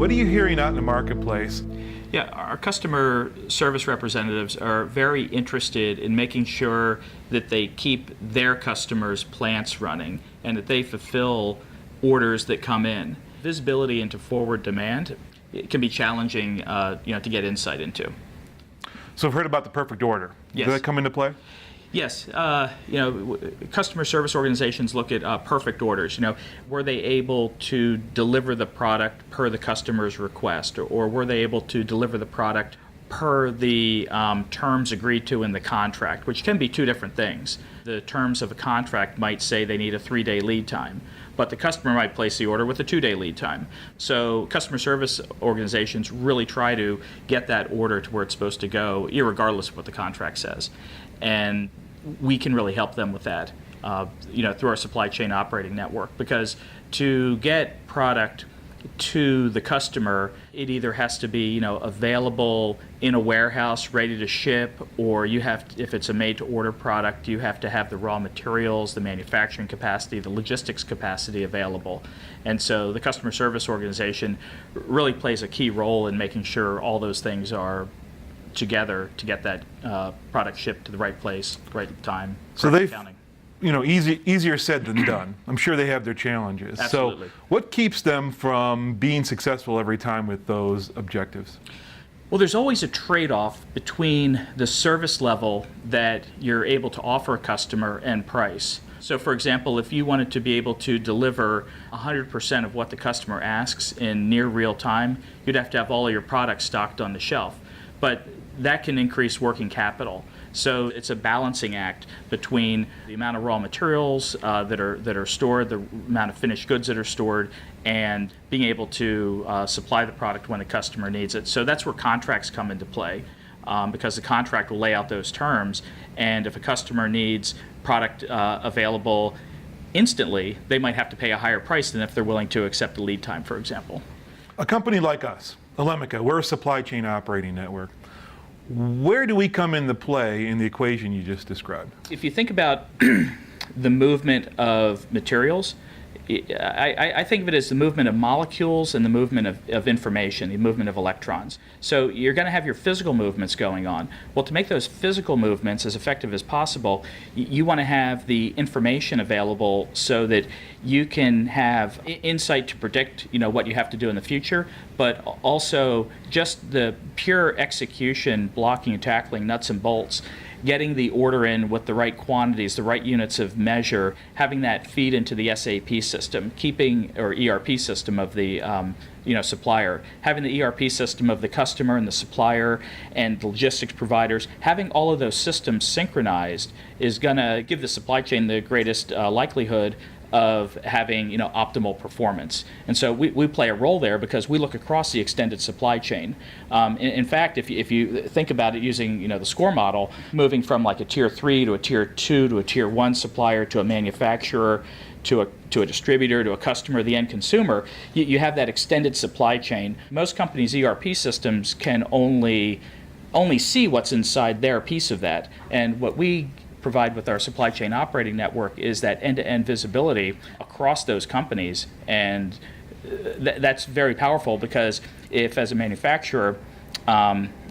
What are you hearing out in the marketplace? Yeah, our customer service representatives are very interested in making sure that they keep their customers' plants running and that they fulfill orders that come in. Visibility into forward demand, it can be challenging to get insight into. So I've heard about the perfect order. Yes. Does that come into play? Yes, customer service organizations look at perfect orders. Were they able to deliver the product per the customer's request, or were they able to deliver the product per the terms agreed to in the contract, which can be two different things. The terms of a contract might say they need a 3-day lead time, but the customer might place the order with a 2-day lead time. So customer service organizations really try to get that order to where it's supposed to go, irregardless of what the contract says. And we can really help them with that, through our supply chain operating network. Because to get product to the customer, it either has to be, available in a warehouse, ready to ship, or if it's a made-to-order product, you have to have the raw materials, the manufacturing capacity, the logistics capacity available. And so the customer service organization really plays a key role in making sure all those things are together to get that product shipped to the right place, right time. So easier said than done. I'm sure they have their challenges. Absolutely. So what keeps them from being successful every time with those objectives? Well, there's always a trade-off between the service level that you're able to offer a customer and price. So for example, if you wanted to be able to deliver 100% of what the customer asks in near real time, you'd have to have all of your products stocked on the shelf. But that can increase working capital. So it's a balancing act between the amount of raw materials that are stored, the amount of finished goods that are stored, and being able to supply the product when the customer needs it. So that's where contracts come into play, because the contract will lay out those terms. And if a customer needs product available instantly, they might have to pay a higher price than if they're willing to accept the lead time, for example. A company like us, Elemica, we're a supply chain operating network. Where do we come into play in the equation you just described? If you think about the movement of materials, I think of it as the movement of molecules and the movement of information, the movement of electrons. So you're going to have your physical movements going on. Well, to make those physical movements as effective as possible, you want to have the information available so that you can have insight to predict, what you have to do in the future, but also just the pure execution, blocking and tackling, nuts and bolts, getting the order in with the right quantities, the right units of measure, having that feed into the SAP system, or ERP system of the supplier, having the ERP system of the customer and the supplier and the logistics providers, having all of those systems synchronized is going to give the supply chain the greatest likelihood of having optimal performance. And so we play a role there because we look across the extended supply chain. In fact, if you think about it using the SCORE model, moving from like a tier 3 to a tier 2 to a tier 1 supplier to a manufacturer to a distributor to a customer, the end consumer, you have that extended supply chain. Most companies' ERP systems can only see what's inside their piece of that. And what we provide with our supply chain operating network is that end-to-end visibility across those companies, and that's very powerful because if, as a manufacturer,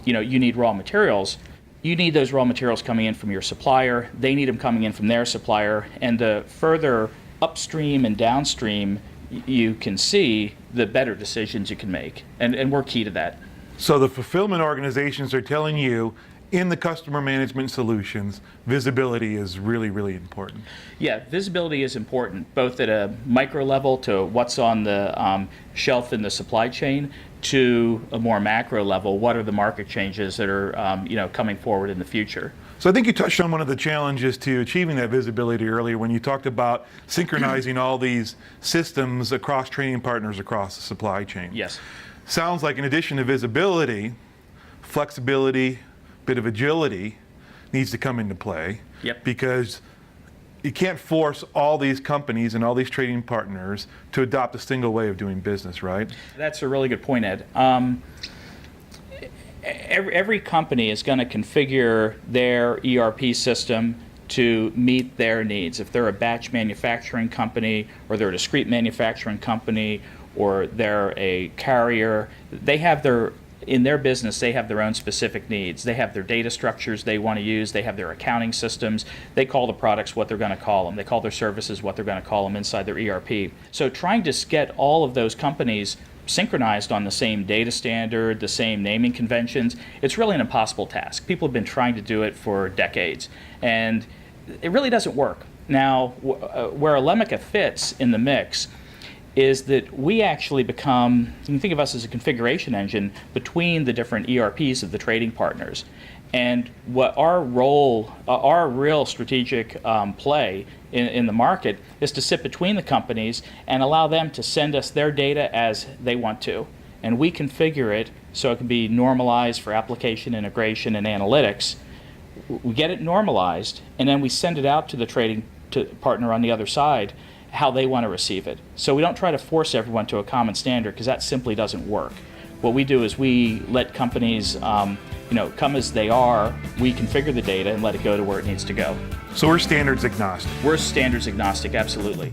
you need raw materials, you need those raw materials coming in from your supplier, they need them coming in from their supplier, and the further upstream and downstream you can see, the better decisions you can make, and we're key to that. So the fulfillment organizations are telling you in the customer management solutions, visibility is really, really important. Yeah, visibility is important, both at a micro level to what's on the shelf in the supply chain, to a more macro level, what are the market changes that are coming forward in the future. So I think you touched on one of the challenges to achieving that visibility earlier when you talked about synchronizing all these systems across trading partners across the supply chain. Yes. Sounds like in addition to visibility, flexibility, bit of agility needs to come into play. Yep. Because you can't force all these companies and all these trading partners to adopt a single way of doing business, right? That's a really good point, Ed. Every company is going to configure their ERP system to meet their needs. If they're a batch manufacturing company, or they're a discrete manufacturing company, or they're a carrier. They have in their business, they have their own specific needs. They have their data structures they want to use. They have their accounting systems. They call the products what they're going to call them. They call their services what they're going to call them inside their ERP. So trying to get all of those companies synchronized on the same data standard, the same naming conventions, it's really an impossible task. People have been trying to do it for decades, and it really doesn't work. Now, where Elemica fits in the mix is that we actually become, you can think of us as a configuration engine between the different ERPs of the trading partners. And what our role, our real strategic play in the market is to sit between the companies and allow them to send us their data as they want to. And we configure it so it can be normalized for application integration and analytics. We get it normalized, and then we send it out to the trading partner on the other side how they want to receive it. So we don't try to force everyone to a common standard, because that simply doesn't work. What we do is we let companies come as they are. We configure the data and let it go to where it needs to go. So we're standards agnostic. We're standards agnostic, absolutely.